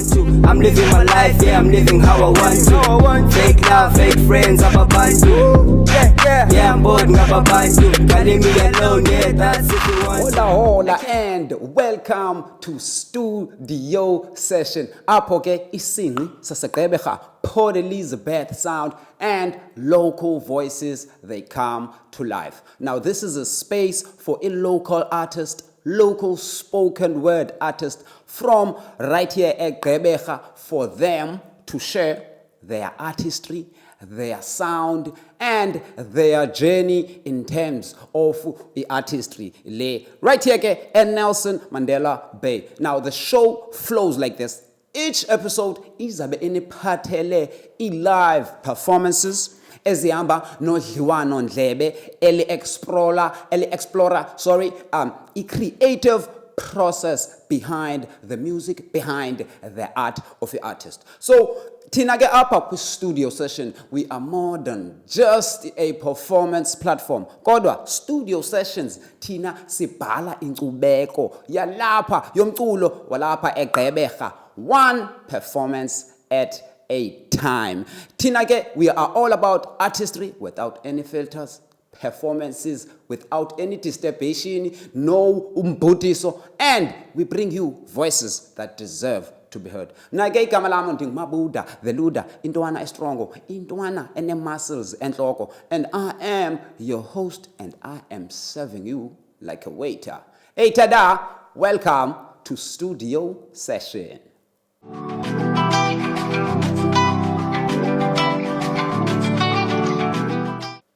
want to. I'm living my life, yeah, I'm living how I want to. Fake love, fake friends, ababantu. Yeah, I'm bored, ngababantu. Calling me alone, yeah, that's if you want to. Hola, and welcome to Studio Session. Apho ke isingi saseGqeberha, Port Elizabeth sound and local voices, they come to life. Now this is a space for a local artist, local spoken word artist from right here at Gqeberha for them to share their artistry, their sound and their journey in terms of the artistry right here at Nelson Mandela Bay. Now the show flows like this. Each episode izabe iniphathele live performances ezihamba nodliwano ndlebe explora a creative process behind the music, behind the art of the artist. So Tina ke apha kwi-studio session, we are more than just a performance platform. Kodwa studio sessions Tina sibhala inkcubeko yalapha yomculo walapha eGqeberha, one performance at a time. Tina ke, we are all about artistry without any filters, performances without any disturbation, no umbutiso, and we bring you voices that deserve to be heard. Mna ke igama lami ndinguMabuda the Luda, intwana estrongo, intwana ene muscles enhloko, and I am your host and I am serving you like a waiter. Hey tada, welcome to Studio Session.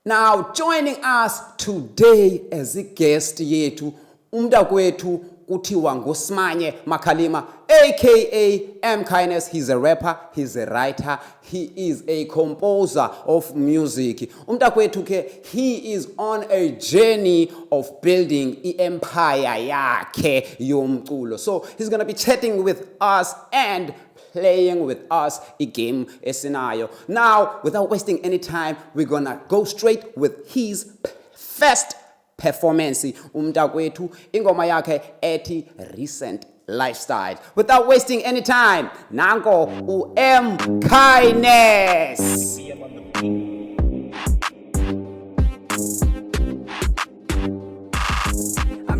Now joining us today as a guest yethu umntakwethu kuthiwa nguSimanye Makhalima, aka M Kindness. He's a rapper, he's a writer, he is a composer of music. Umntakwethu ke, he is on a journey of building empire yakhe yomculo. So he's going to be chatting with us and playing with us a game escenario. Now, without wasting any time, we're gonna go straight with his first performance. Umntakwethu ingoma yakhe ethi Recent Lifestyle. Without wasting any time, nanko U-M Kindness.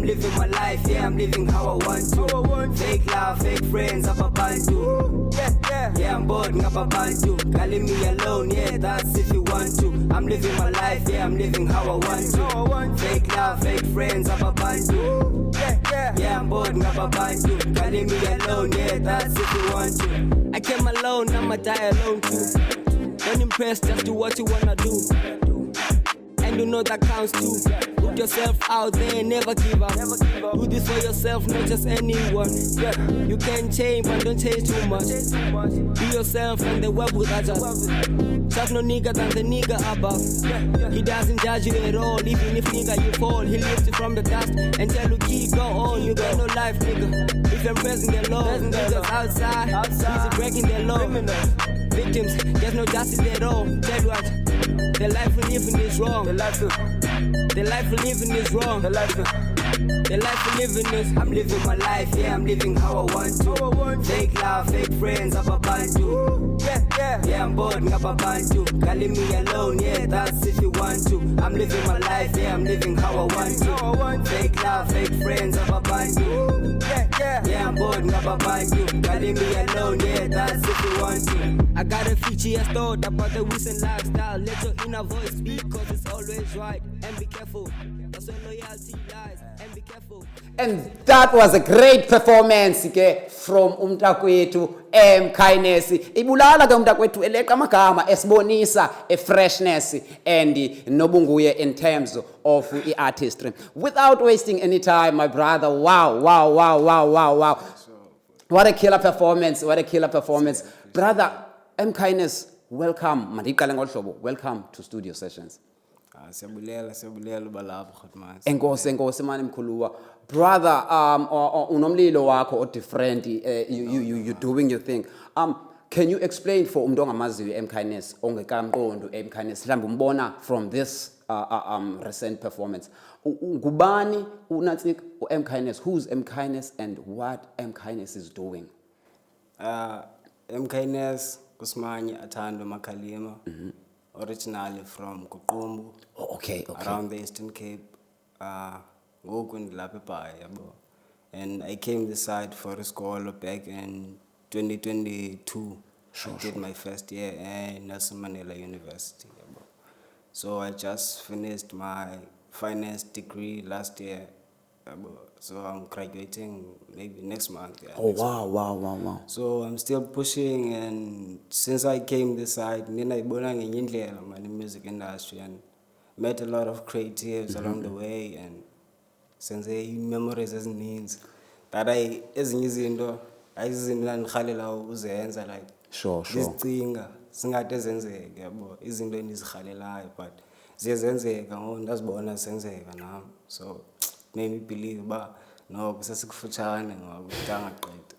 Living my life, yeah, I'm living how I want to. Fake love, fake friends, ababantu. Yeah, I'm bored, ngababantu. Calling me alone, yeah, that's if you want to. I'm living my life, yeah, I'm living how I want to. Fake love, fake friends, ababantu. Yeah, I'm bored, ngababantu. Calling me alone, yeah, that's if you want to. I came alone, I'ma die alone too. Don't impress, just do what you wanna do. And you know that counts too. Put yourself out there and never give up. Do this for yourself, not just anyone. You can change, but don't change too much. Be yourself and the world will adjust. Just no nigga than the nigga above. He doesn't judge you at all, even if nigga you fall. He lifts you from the dust and tell you keep go on. You got no life, nigga. If I'm pressing the law, niggas outside, easy breaking the law. Victims, there's no justice at all. Tell you what, the life we're living is wrong. The life we're living is wrong. The life we're living is. I'm living my life, yeah, I'm living how I want to. Fake love, fake friends, ababantu. Yeah, I'm bored, ngababantu. Calling me alone, yeah, that's if you want to. I'm living my life, yeah, I'm living how I want to. Fake love, fake friends, ababantu. Yeah, I'm bored, ngababantu. Calling me alone, yeah, that's if you want to. I got a future thought about the recent lifestyle. Let your inner voice speak, cause it's always right. And be careful, that's where loyalty lies. And be careful. And that was a great performance from umntakwethu M Kindness. Ibulala ke umntakwethu eleqa amagama esibonisa a freshness and nobunguye in terms of the artistry. Without wasting any time, my brother, wow. What a killer performance, Brother M Kindness, welcome. Mandiqale ngolhlobo. Welcome to Studio Sessions. Siyabulela balapha khatmazi. Enkosi mani mkhuluwa. Brother, unomlilo wakho o different, you doing your thing. Can you explain for umuntu ongamaziyo M Kindness ongekamqondo M Kindness mhlawumbe umbona from this recent performance? Ngubani unatsik M Kindness? Who's M Kindness and what M Kindness is doing? MKNS Kusmanye Atando Makalima, originally from Kukumbu, Oh, okay. around the Eastern Cape. Ngoku ndilapha eBhayi yabo. And I came this side for a school back in 2022. I did my first year at Nelson Mandela University. Yabo. So I just finished my finance degree last year. Yabo. So I'm graduating maybe next month. Yeah, Oh, next month. wow. So I'm still pushing, and since I came this side, nina ibona ngenye indlela man in music industry, and met a lot of creatives along the way, and senze memories ezininzi that ezinye izinto ayizinto endirhalela uzenza, like Sure. ndizicinga zingade zenzeke yabo, izinto endizirhalelayo but ziye zenzeka ngoku ndazibona zenzeka nam, so made me believe uba noko sesikufutshane ngoku ndangaqeda.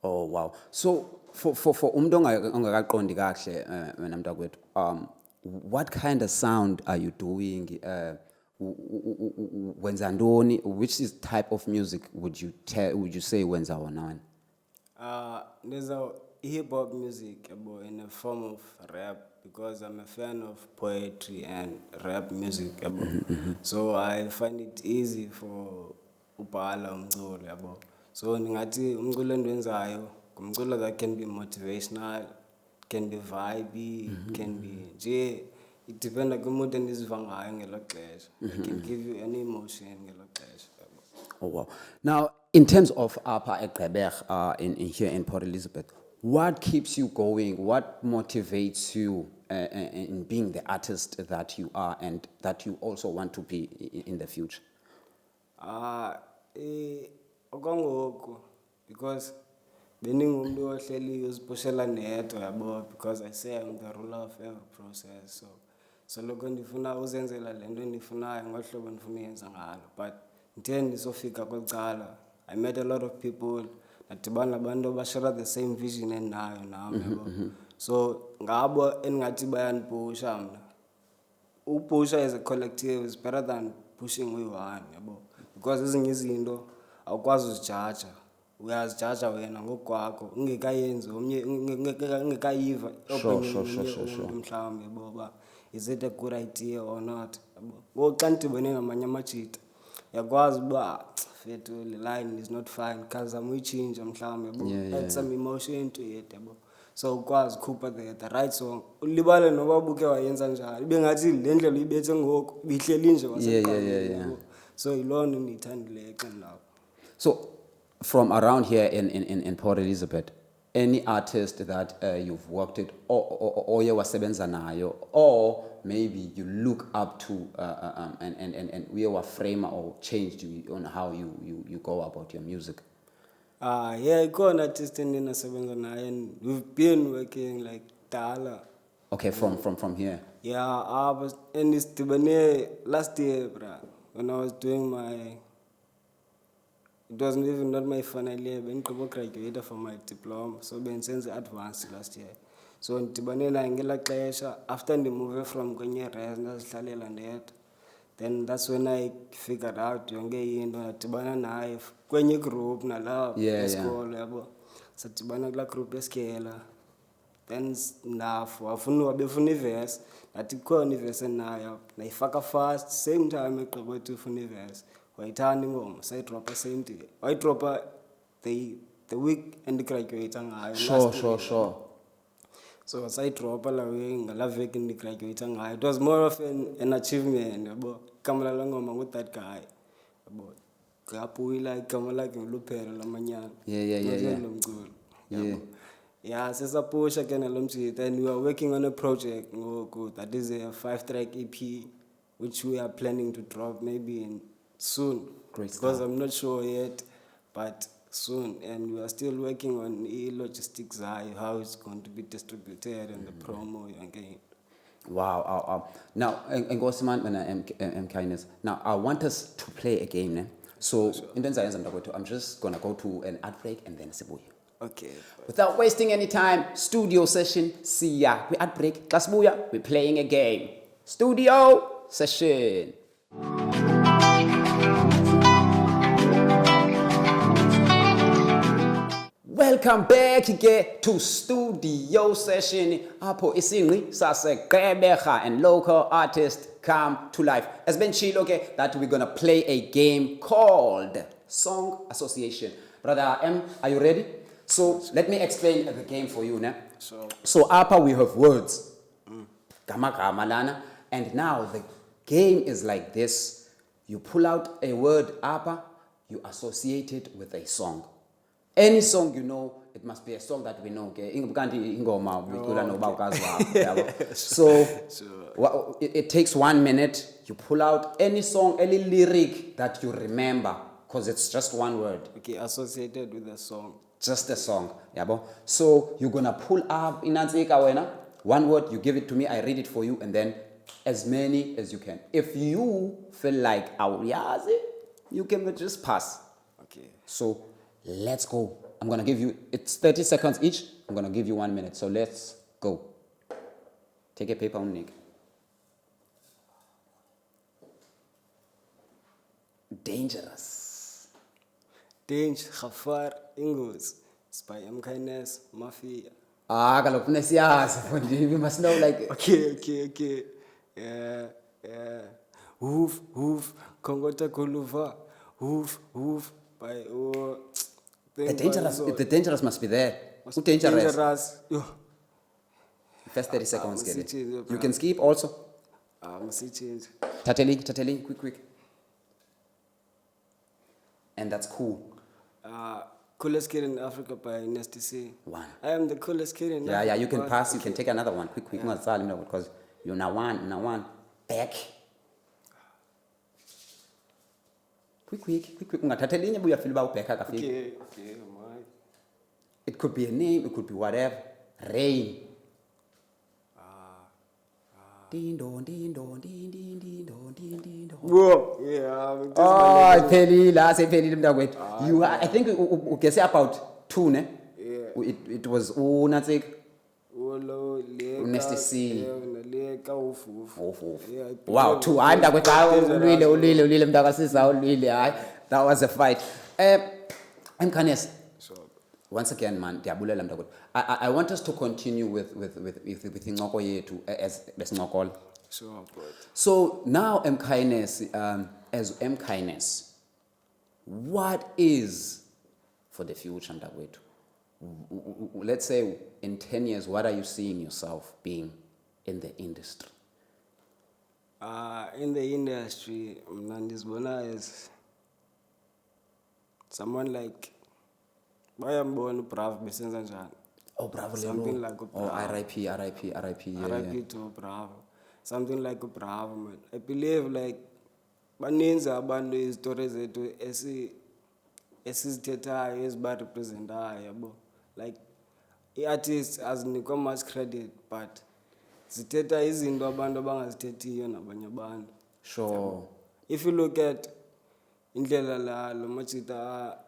Oh, wow. So for umuntu ongakaqondi kahle wena mntakwethu, what kind of sound are you doing? Wenza ntoni? Which is type of music would you say wenza wona? There's a hip hop music yabo, in a form of rap, because I'm a fan of poetry and rap music yabo. So I find it easy for ubhala umculo yabo. So ndingathi umculo endiwenzayo ngumculo that can be motivational, can be vibey, can be nje, it depends kumuntu endiziva ngayo ngelo xesha. I can give you any emotion ngelo xesha yabo. Oh, wow. Now, in terms of Apa Ekreber in here in Port Elizabeth, what keeps you going? What motivates you in being the artist that you are and that you also want to be in the future? Okangoku, because beningumuntu ohleli uzipushela nedwa yabo, because I say I'm the ruler of every process. So lokho ndifuna uzenzela lento endifunayo ngohlobo ndifuna uyenza ngalo, but ndithe ndisofika kwecala, I met a lot of people, nadibana nabantu abashare the same vision endinayo nami yabo. So ngabo endingathi bayandipusha mna. Upusha as a collective is better than pushing uyi-one yabo, because ezinye izinto awukwazi uzijaja, uyazijaja wena ngokwakho ungekayenzi omnye ungekayiva umuntu mhlawumbi yabo uba is it a good idea or not yabo. Ngoku xa ndidibene namanye amajita yakwazi uba fethu le line is not fine, khazama uyitshintsha mhlawumbi yabo, add some emotion to it yabo, so ukwazi ukhupha the right song, ulibale noba ubuke wayenza njani, ibe ngathi le ndlela uyibethe ngoku ibihleli nje wasekuqaleni. So yiloo nto ndiyithandileyo xa ndilapho. So, from around here in Port Elizabeth, any artist that you've worked with or you wasebenza nayo, or maybe you look up to and we were framer or changed you on how you go about your music? Yeah, ikhona artist endinasebenza naye, and we've been working like dala. Okay, from here. Yeah, and isidibane last year, bra, when I was doing my, it wasn't even not my final year, bendigqiba graduate from my diploma, so bensenze advanced last year. So ndibane naye ngela xesha after ndimove from kwenye res ndazihlalela ndedwa. Then that's when I figured out yonke into, ndadibana naye kwenye group nalapho esikolo yabo. Sadibana kulaa group yesikela. Then wabefuna iverse, ndathi kukhona iverse enayo, nayifaka fast, same time egqiba ethi ufuna iverse. Wayithanda ingoma, sayidropa same day. Wayidropa the week endigraduate ngayo. Sure. So sayidropa la way ngala veki endigraduate ngayo. It was more of an achievement yabo. Igama lala ngoma ngu-that guy yabo. Ngapuyila igama lakhe nguluphelo lamanyana. Yeah. Yeah, sesapusha ke nalomjita, and we are working on a project that is a 5-track EP, which we are planning to drop maybe soon. Great because stuff. I'm not sure yet, but soon. And we are still working on logistics, how it's going to be distributed and the promo again. Wow. Now, Ngosiman and Kindness. Now, I want us to play a game. Ne? So, in I'm just going to go to an ad break and then Sibuya. Okay. Without wasting any time, studio session. See ya. We ad break. Sibuya. We're playing a game. Studio session. Welcome back ke to studio session. Apho isingqi sase Gqeberha and local artists come to life. As Ben Chilo ke that we're gonna play a game called Song Association. Brother M, are you ready? So let me explain the game for you, ne? So apa we have words. Gama gama lana. And now the game is like this. You pull out a word apa, you associate it with a song. Any song you know, it must be a song that we know. Okay? So it takes 1 minute. You pull out any song, any lyric that you remember, because it's just one word. Okay, associated with the song. Just a song. So you're gonna pull up one word, you give it to me, I read it for you, and then as many as you can. If you feel like you can just pass. Okay. So let's go. I'm gonna give you, it's 30 seconds each. I'm gonna give you 1 minute. So let's go. Take a paper, Nick. Dangerous. Danger, Khafar, Ingos. Spy M Kindness, Mafia. Kaloku nesiyazi. We must know like. Okay. Yeah. Hoof, Kongota Kuluva. Hoof, by The dangerous must be there. Who dangerous? Yo. First 30 seconds. Get it. You can skip also. Change. Tateli, quick. And that's cool. Coolest kid in Africa by Nasty C. One. I am the coolest kid in Africa. Yeah, you can pass. You can take another one. Quick. Because you're now one. Back. Quick. Ungathathelini buya feel ba ubheka ka feel. Okay, my. It could be a name, it could be whatever. Rain. Ding dong. Whoa, yeah. Oh, pelile mntakwethu. You are, I think we guess about 2, ne? Yeah. It was unatsik. Nasty C. Wow, 2. Hayi mntakwethu, ulwile mntakasisa ulwile. Hayi, that was a fight. Mkhanes. Sure. Once again, man, ndiyabulela mntakwethu. I want us to continue with incoko yethu as besincokola. Sure, but. So now M-Kindness, as M-Kindness, what is for the future, mntakwethu? Let's say in 10 years, what are you seeing yourself being in the industry? In the industry, Nandisbona is someone like Bayambon Brav Besenza Jan. Oh, bravo, Something like a oh, Bravo. RIP, yeah. RIP to Bravo. Something like a Bravo, man. I believe like baninza abantu izitori zethu esizithethayo ezibarepresentayo yabo. Like i-artists azinikwa much credit but zithetha izinto abantu abangazithethiyo nabanye abantu. Sure. If you look at indlela la lo machita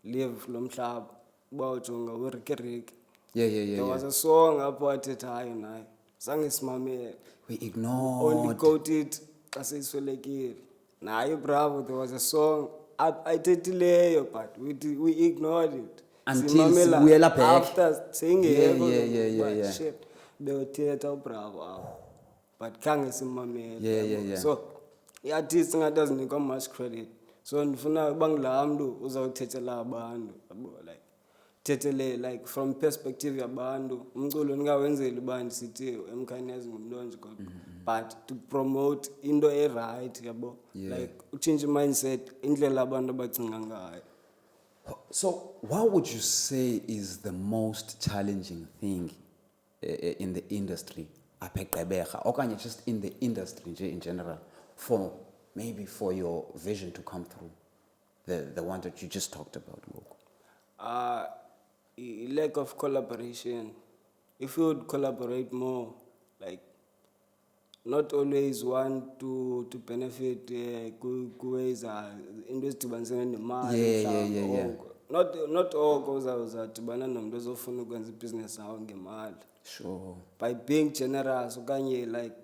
live lo mhlaba bawujonga uRicky. Yeah. There was a song apho athethayo naye. Zange simamele. We Only ignored. quoted xa seyiswelekile. Naye Bravo there was a song ayithethileyo but we ignored it. Until Simamela sibuyela back. after seyingekho. Yeah. Shit. Bewuthetha uBravo apho. But khange simamele. Yeah. So i-artist ngathi azinikwa much credit. So ndifuna bangila mntu uzawuthethela abantu yabo like thethele like from perspective yabantu umculo ningawenzeli uba ndisithi M-Kindness ngumntu onje kodwa but to promote into right yabo like uchange mindset indlela abantu abacinga ngayo. So, what would you say is the most challenging thing in the industry, apha eGqeberha, okanye just in the industry in general, maybe for your vision to come through, the one that you just talked about? Lack of collaboration. If you would collaborate more, like not always want to benefit kuways into ezidibanisene nemali. Yeah. Not all uzadibana nomntu ozofuna ukwenza ibhizinesi yawo ngemali. Sure. By being generous okanye like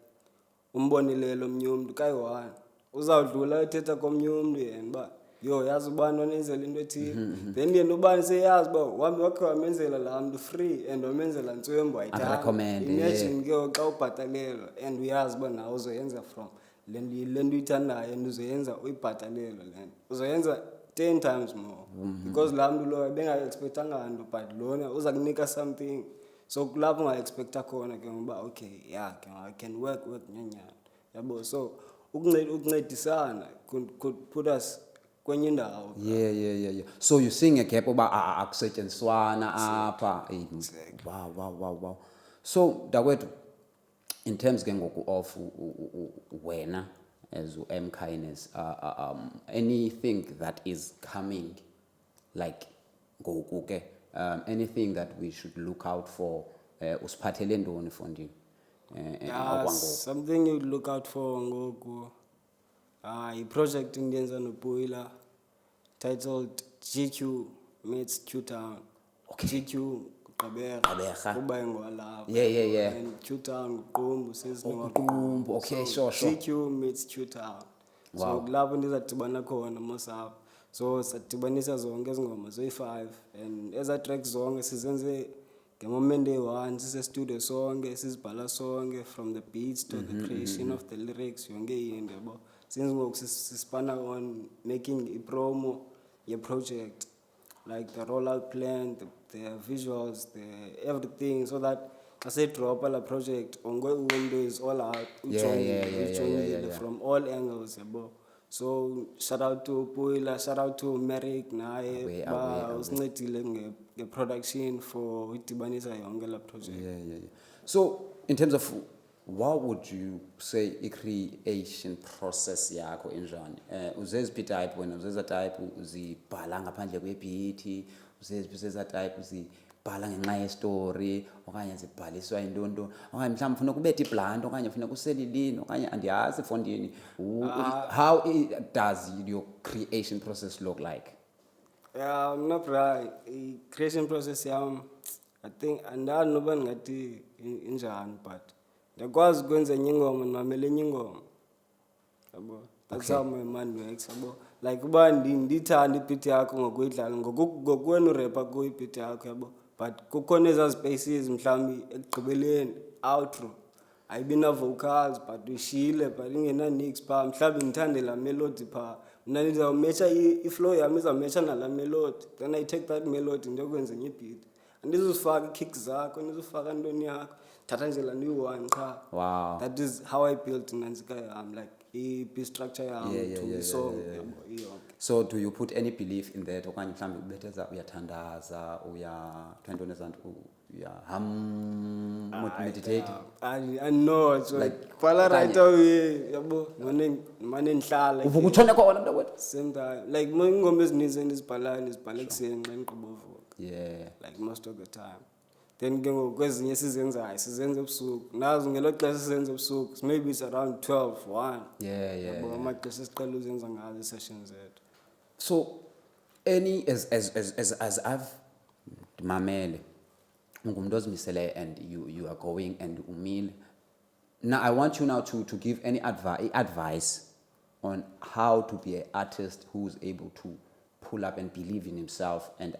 umbonelelo omnye umntu kayi-one uzawudlula ethetha komnye umntu yena uba yo yazi ubani onenzela into ethile then yena ubani seyazi uba wambe wakhe wamenzela laa mntu free and wamenzela ntswembo Akurecommend, imagine ke xa ubhatalelwa and uyazi uba nawe uzoyenza from le nto uyithandayo and uzoyenza uyibhatalelwe le nto uzoyenza 10 times more because laa mntu loyo bengaexpectanga nto but lona uza kunika something so kulapho unga-expecta khona ke ngoba okay yeah I can work nyanyana yabo so ukuncedisana could put us kwenye indawo. Yeah. So you're seeing a gap uba akusetyenziswana apha. Wow. So Dakwethu, in terms ke ngoku of wena as M Kindness, anything that is coming like ngoku ke anything that we should look out for, usiphathele ntoni fondini? Something you look out for ngoku i-project endiyenza noPuyila titled GQ meets Q-Town. Okay. GQ Gqeberha kuba engwalapha. Yeah. And Q-Town Qumbu Qumbu, okay, sure. GQ meets Q-Town. So kulapho ndizadibana khona mosapho. So sadibanisa zonke ezi ngoma zoyi-5 and eza tracks zonke sizenze ngemoment eyi-1 sise-studio sonke sizibhala sonke from the beats to the creation of the lyrics yonke into yabo. Since ngoku sispana on making i-promo ye-project like the rollout plan, the visuals, the everything so that xa seyidropha la project onke umntu is all out ujongile from all angles yabo. So shout out to Puyila, shout out to Merrick naye ba usincedile nge-production for udibanisa yonke la project. Yeah. So in terms of what would you say i-creation process yakho injani? Uzeziphi type wena? Uzeza type uzibhala ngaphandle kwebeat, uzeza type uzibhala ngenxa yestory okanye zibhaliswa yinto okanye mhlawumbe ufuna kubetha iblanti okanye ufuna kuselilini okanye andiyazi fondini. How does your creation process look like? Yeah, I'm not right. I-creation process yam I think andani noba ndingathi injani but ndiyakwazi ukwenza enye ingoma ndimamele enye ingoma yabo. That's how my mind works yabo. Like uba ndithanda ibhiti yakho ngokuyidlala ngokuwena urepha kuyo ibhiti yakho yabo but kukhona ezaa spaces mhlawumbi ekugqibeleni outro ayibi na-vocals but ushiyile but ingena-nix phaa mhlawumbi ndithande laa melody phaa mna ndizawumetsha i-flow yam izawumetsha nalaa melody then I take that melody ndiyokwenza enye ibhiti andizuzifaka ii-kicks zakho ndizufaka ntoni yakho thatha nje laa nto iyi-1 qha. Wow. That is how I built Nanzika yam like i-beat structure yam to the song yabo iyonke. So do you put any belief in that okanye mhlawumbe ubetheza uyathandaza ntoni ezanti meditate? I know so like bhala right away yabo mane ndihlala uvuka utshone khona mntakwethu? Same time like ingoma ezininzi endizibhalayo ndizibhala ekuseni xa ndiqhuba uvuka. Yeah. Like most of the time. Then ke ngoku kwezinye sizenza ebusuku nazo ngelo xesha sizenza ebusuku maybe it's around 12 1. Yeah. Yabo amaxesha siqala uzenza ngazo i-sessions zethu. So any as I've mamele ungumntu ozimisele and you are going and umile. Now I want you now to give any advice on how to be an artist who is able to pull up and believe in himself and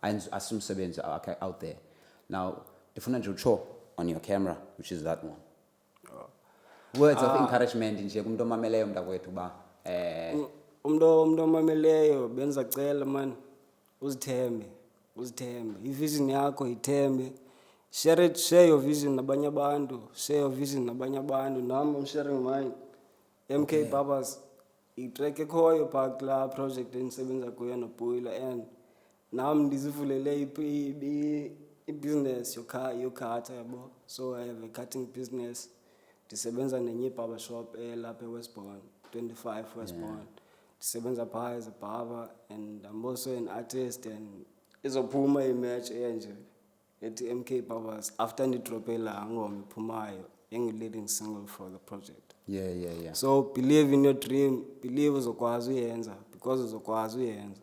asumsebenzi out there. Now ndifuna nje utsho on your camera which is that one. Words of encouragement nje kumuntu omameleyo mntakwethu ba Umntu omameleyo benza cela man uzithembe i-vision yakho ithembe share your vision nabanye abantu nami I'm sharing mine. MK Babas i-track ekhoyo phaa kulaa project endisebenza kuyo noPuyila and nami ndizivulele i-business yokhatha yabo. So I have a cutting business ndisebenza nenye barber shop lapha eWestbourne 25 Westbourne. Ndisebenza phaa as a barber and I'm also an artist and izophuma imatch enje ethi MK Barbers after ndidrophe laa ngoma iphumayo engi-leading single for the project. Yeah. So believe in your dream, believe uzokwazi uyenza because uzokwazi uyenza.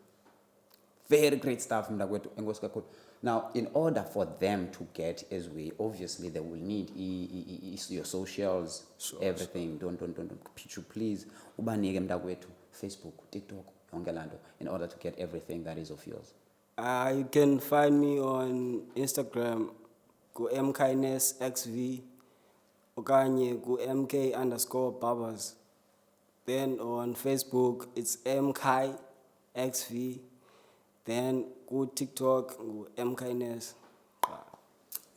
Very great stuff mntakwethu, enkosi kakhulu. Now in order for them to get as we obviously they will need your socials, everything. Don't you please ubanike mntakwethu Facebook, TikTok, yonke laa nto, in order to get everything that is of yours? You can find me on Instagram, mkindnessxv, okanye mk_barbers. Then on Facebook, it's mkixv. Then TikTok, mkindness.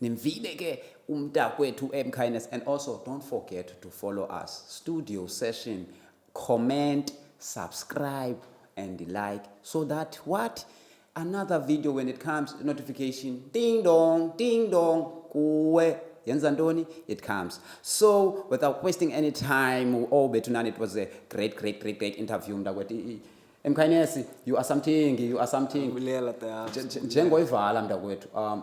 Nimvile ke umntakwethu mkindness, and also don't forget to follow us, Studio Session, comment, subscribe and like, so that what another video when it comes, notification, ding dong kuwe yenza ntoni, it comes. So without wasting any time, betunani, it was a great interview mntakwethu. Mkindness, you are something. Bulela taya. Njengoyivala mntakwethu,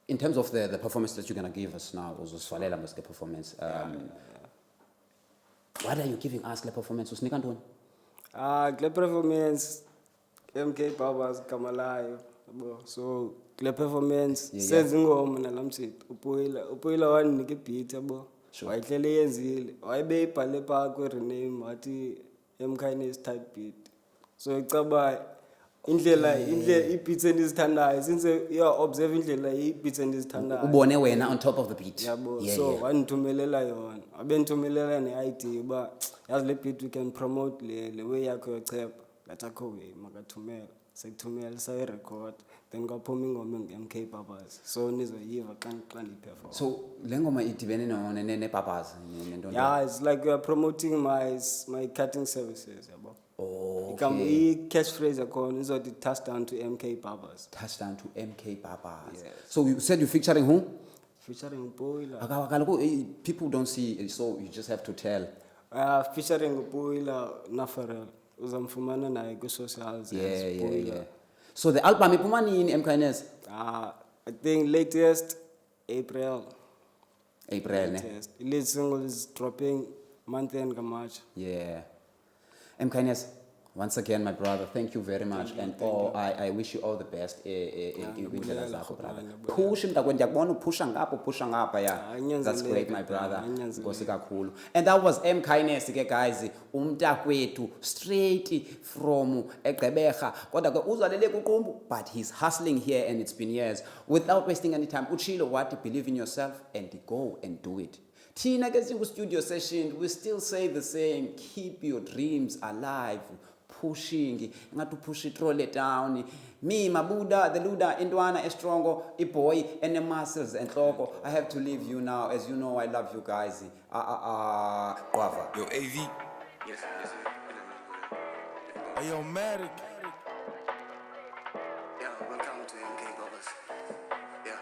in terms of the performance that you're going to give us now, uzosvalela mos performance, what are you giving us, the performance? Usinika ntoni? Kule performance, MK Barbers kamalayo, yabo. So kule performance, senza ingoma nalamsithi, upoyila wanika beat, yabo. Wayihlele yenzile, wayebeyibhale pha kwe-rename wathi mkindness type beat. So icaba indlela i-beats endizithandayo, since you observe indlela i-beats endizithandayo. Ubone wena on top of the beat. Yabo. So wandithumelela yona. Abendithumelela ne-idea uba yazi le beat we can promote le way yakho yochepha. Ngathi akho way makathumela. Sekuthumela sayirecord, then kwaphuma ingoma nge-MK Barbers. So nizoyiva xa ndiyiperform. So le ngoma idibene ne-Barbers nentoni? Yeah, it's like we are promoting my cutting services, yabo. Oh, okay. Catchphrase yakhona izothi touchdown to MK Barbers. Touchdown to MK Barbers. Yes. So you said you're featuring who? Featuring Boiler. People don't see, so you just have to tell. Featuring Boiler Nafarel. Uzamfumana naye ku-socials. Yeah. So the album iphuma nini mkindness? I think latest April. Ne? Lead single is dropping month end March. Yeah. mkindness, once again, my brother, thank you very much. I wish you all the best. Indlela zakho, brother. Push mntakwethu, ndiyakubona upusha ngapha, yeah. That's great, my brother. Nkosi kakhulu. And that was mkindness ke guys, umntakwethu straight from eGqeberha. Kodwa ke uzalele kuQumbu, but he's hustling here and it's been years. Without wasting any time, utshilo what, believe in yourself and go and do it. Thina ke singu-Studio Session, we still say the same, keep your dreams alive, pushing, ngathi push it, roll it down. Me, Mabuda, the Luda, Indwana, Estrongo, Iboy, and the muscles and Tloko. I have to leave you now. As you know, I love you guys. Guava. Yo, AV. Yes. Hey, yo, Matic. Yeah, welcome to MK Barbers. Yeah.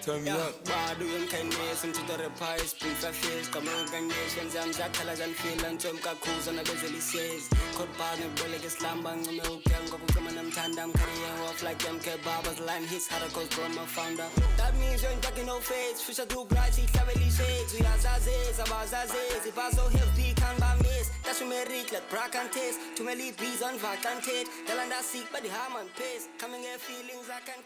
Turn me up. Badu mkindness mtito repais pizza face kama organizations amzakhala zanfila ntomka khuza nabezeli says code bad neboleke slamba ngome ukengo kucema namthanda mkhaya off like MK Barbers line hits hard cause from a founder. That means you're in no face fisha too bright ihlabeli shades uyazazi abazazi ibazo healthy can ba miss that's merit let bra can taste too many bees on vacant dalanda seek but the harm and pace coming here feelings I can